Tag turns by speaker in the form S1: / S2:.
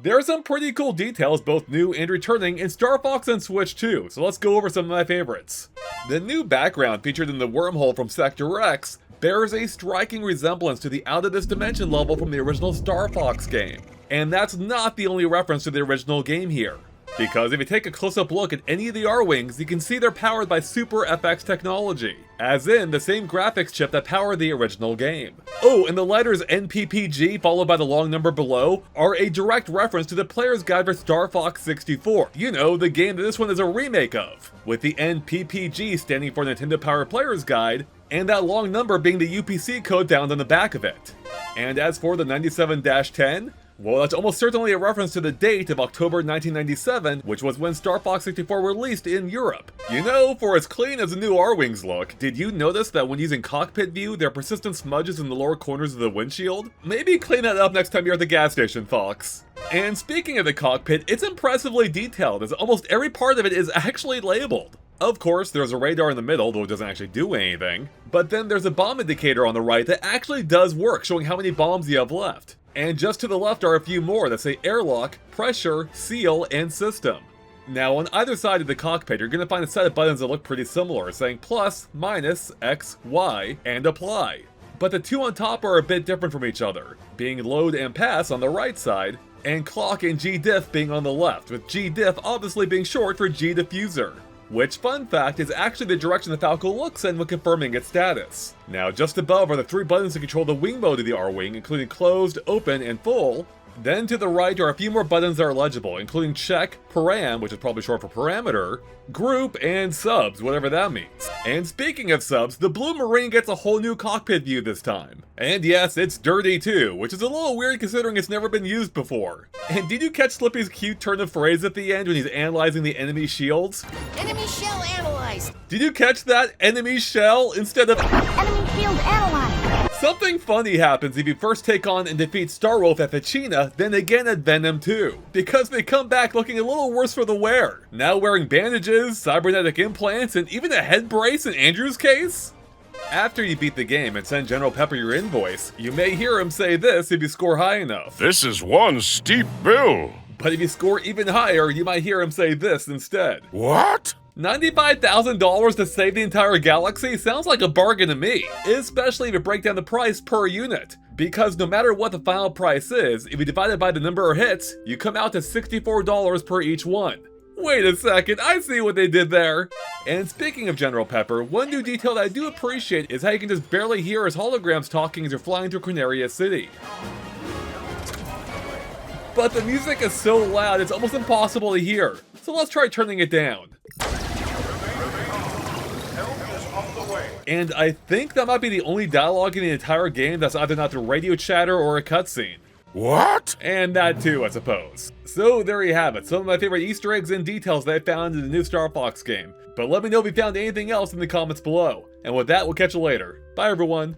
S1: There are some pretty cool details, both new and returning, in Star Fox and Switch 2, so let's go over some of my favorites. The new background featured in the wormhole from Sector X bears a striking resemblance to the Out of This Dimension level from the original Star Fox game. And that's not the only reference to the original game here. Because if you take a close-up look at any of the R-Wings, you can see they're powered by Super FX technology, as in the same graphics chip that powered the original game. Oh, and the letters NPPG followed by the long number below are a direct reference to the player's guide for Star Fox 64, you know, the game that this one is a remake of, with the NPPG standing for Nintendo Power Player's Guide, and that long number being the UPC code found on the back of it. And as for the 97-10, well, that's almost certainly a reference to the date of October 1997, which was when Star Fox 64 released in Europe. You know, for as clean as the new R-Wings look, did you notice that when using cockpit view, there are persistent smudges in the lower corners of the windshield? Maybe clean that up next time you're at the gas station, Fox. And speaking of the cockpit, it's impressively detailed, as almost every part of it is actually labeled. Of course, there's a radar in the middle, though it doesn't actually do anything. But then there's a bomb indicator on the right that actually does work, showing how many bombs you have left. And just to the left are a few more that say airlock, pressure, seal, and system. Now on either side of the cockpit, you're going to find a set of buttons that look pretty similar, saying plus, minus, X, Y, and apply. But the two on top are a bit different from each other, being load and pass on the right side, and clock and G-diff being on the left, with G-diff obviously being short for G-diffuser. Which, fun fact, is actually the direction the Falco looks in when confirming its status. Now, just above are the three buttons to control the wing mode of the R-Wing, including closed, open, and full. Then to the right are a few more buttons that are legible, including check, param, which is probably short for parameter, group, and subs, whatever that means. And speaking of subs, the Blue Marine gets a whole new cockpit view this time. And yes, it's dirty too, which is a little weird considering it's never been used before. And did you catch Slippy's cute turn of phrase at the end when he's analyzing the enemy shields?
S2: Enemy shell analyzed!
S1: Did you catch that? Enemy shell instead of
S2: Enemy shield analyzed!
S1: Something funny happens if you first take on and defeat Starwolf at Fachina, then again at Venom 2, because they come back looking a little worse for the wear, now wearing bandages, cybernetic implants, and even a head brace in Andrew's case. After you beat the game and send General Pepper your invoice, you may hear him say this if you score high enough.
S3: This is one steep bill.
S1: But if you score even higher, you might hear him say this instead.
S3: What?
S1: $95,000 to save the entire galaxy sounds like a bargain to me, especially if you break down the price per unit. Because no matter what the final price is, if you divide it by the number of hits, you come out to $64 per each one. Wait a second, I see what they did there! And speaking of General Pepper, one new detail that I do appreciate is how you can just barely hear his holograms talking as you're flying through Corneria City. But the music is so loud it's almost impossible to hear, so let's try turning it down. And I think that might be the only dialogue in the entire game that's either not the radio chatter or a cutscene.
S3: What?
S1: And that too, I suppose. So there you have it, some of my favorite Easter eggs and details that I found in the new Star Fox game. But let me know if you found anything else in the comments below. And with that, we'll catch you later. Bye everyone!